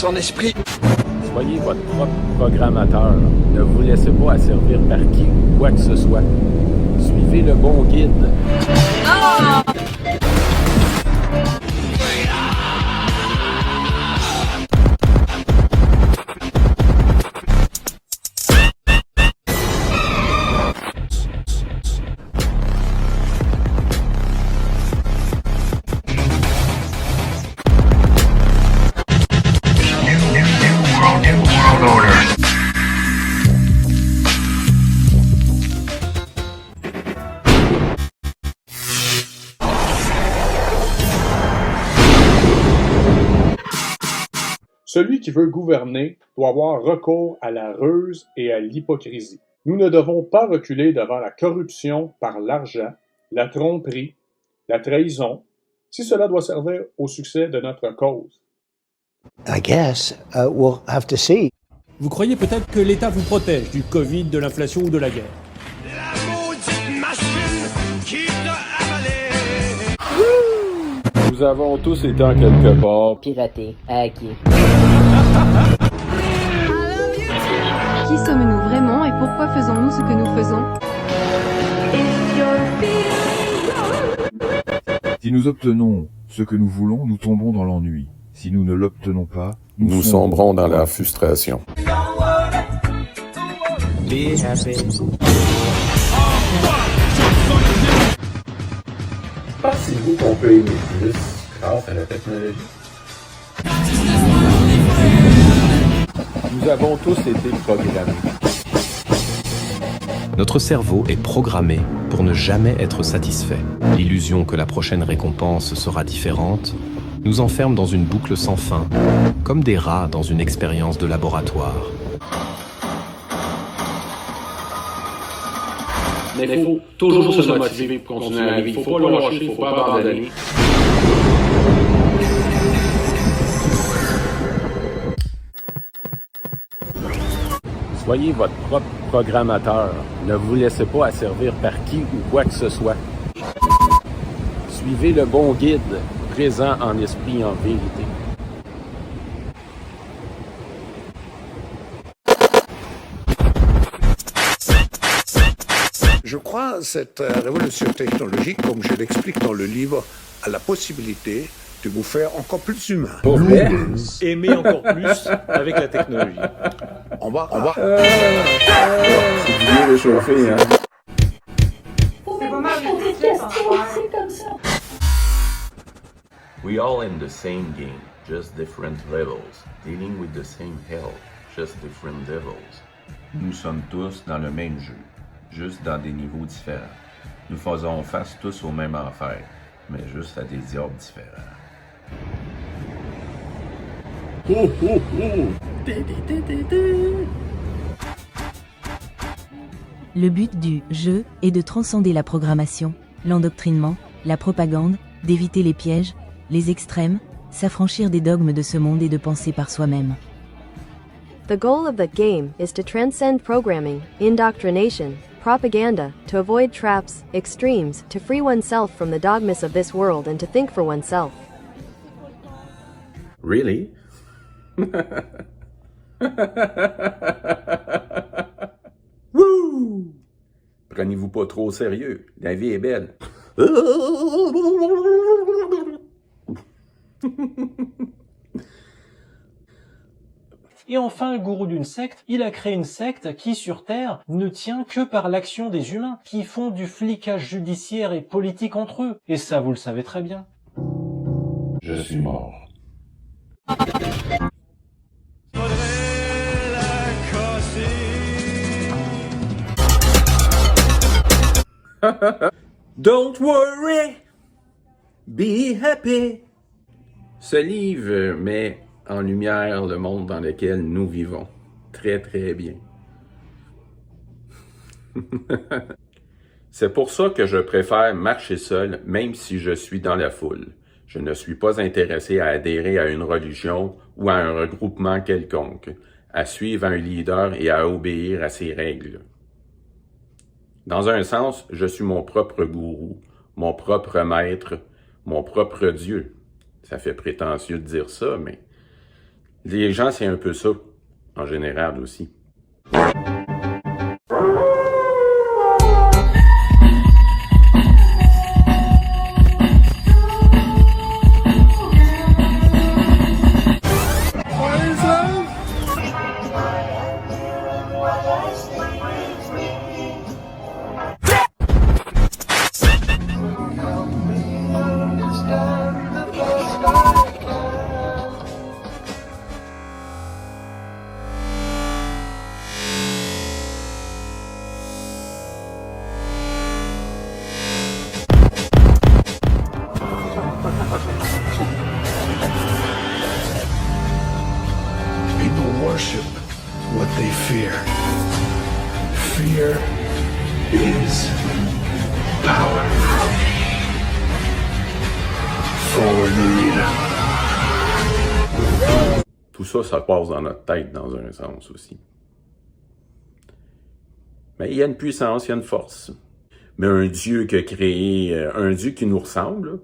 son esprit. Soyez votre propre programmateur. Ne vous laissez pas asservir par qui ou quoi que ce soit. Suivez le bon guide. Ah! Celui qui veut gouverner doit avoir recours à la ruse et à l'hypocrisie. Nous ne devons pas reculer devant la corruption par l'argent, la tromperie, la trahison, si cela doit servir au succès de notre cause. I guess we'll have to see. Vous croyez peut-être que l'État vous protège du Covid, de l'inflation ou de la guerre. La maudite machine qui t'a avalé. Nous avons tous été en quelque part piraté, hacké. Qui sommes-nous vraiment et pourquoi faisons-nous ce que nous faisons? Si nous obtenons ce que nous voulons, nous tombons dans l'ennui. Si nous ne l'obtenons pas, nous sombrons dans la frustration. Be happy. Pensez-vous qu'on peut aimer plus grâce à la technologie? Nous avons tous été programmés. Notre cerveau est programmé pour ne jamais être satisfait. L'illusion que la prochaine récompense sera différente nous enferme dans une boucle sans fin, comme des rats dans une expérience de laboratoire. Mais il faut toujours se motiver pour continuer à vivre. Il ne faut pas lâcher, il ne faut pas abandonner. Soyez votre propre programmateur. Ne vous laissez pas asservir par qui ou quoi que ce soit. Suivez le bon guide, présent en esprit et en vérité. Je crois que cette révolution technologique, comme je l'explique dans le livre, a la possibilité de vous faire encore plus humain. Aimer encore plus avec la technologie. On va. C'est bien réchauffé, hein? We all in the same game, just different levels, dealing with the same hell, just different devils. Nous sommes tous dans le même jeu, juste dans des niveaux différents. Nous faisons face tous au même enfer, mais juste à des diables différents. Le but du jeu est de transcender la programmation, l'endoctrinement, la propagande, d'éviter les pièges, les extrêmes, s'affranchir des dogmes de ce monde et de penser par soi-même. The goal of the game is to transcend programming, indoctrination, propaganda, to avoid traps, extremes, to free oneself from the dogmas of this world and to think for oneself. Really? Wouh! Prenez-vous pas trop au sérieux. La vie est belle. Et enfin, le gourou d'une secte, il a créé une secte qui, sur Terre, ne tient que par l'action des humains, qui font du flicage judiciaire et politique entre eux. Et ça, vous le savez très bien. Je suis mort. Don't worry, be happy. Ce livre met en lumière le monde dans lequel nous vivons. Très, très bien. C'est pour ça que je préfère marcher seul, même si je suis dans la foule. Je ne suis pas intéressé à adhérer à une religion ou à un regroupement quelconque, à suivre un leader et à obéir à ses règles. Dans un sens, je suis mon propre gourou, mon propre maître, mon propre Dieu. Ça fait prétentieux de dire ça, mais Les gens, c'est un peu ça, en général aussi. People worship what they fear. Fear is power. Forward leader. Tout ça, ça passe dans notre tête dans un sens aussi. Mais il y a une puissance, il y a une force. Mais un Dieu qui a créé, un Dieu qui nous ressemble, là,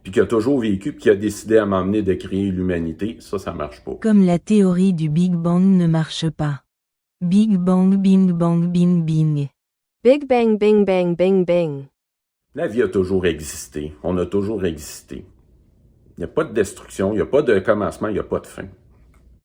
puis qui a toujours vécu, puis qui a décidé à m'emmener de créer l'humanité, ça marche pas. Comme la théorie du Big Bang ne marche pas. Big Bang, bing bang, bing bing. Big bang, bing bang, bing bing. La vie a toujours existé. On a toujours existé. Il n'y a pas de destruction, il n'y a pas de commencement, il n'y a pas de fin.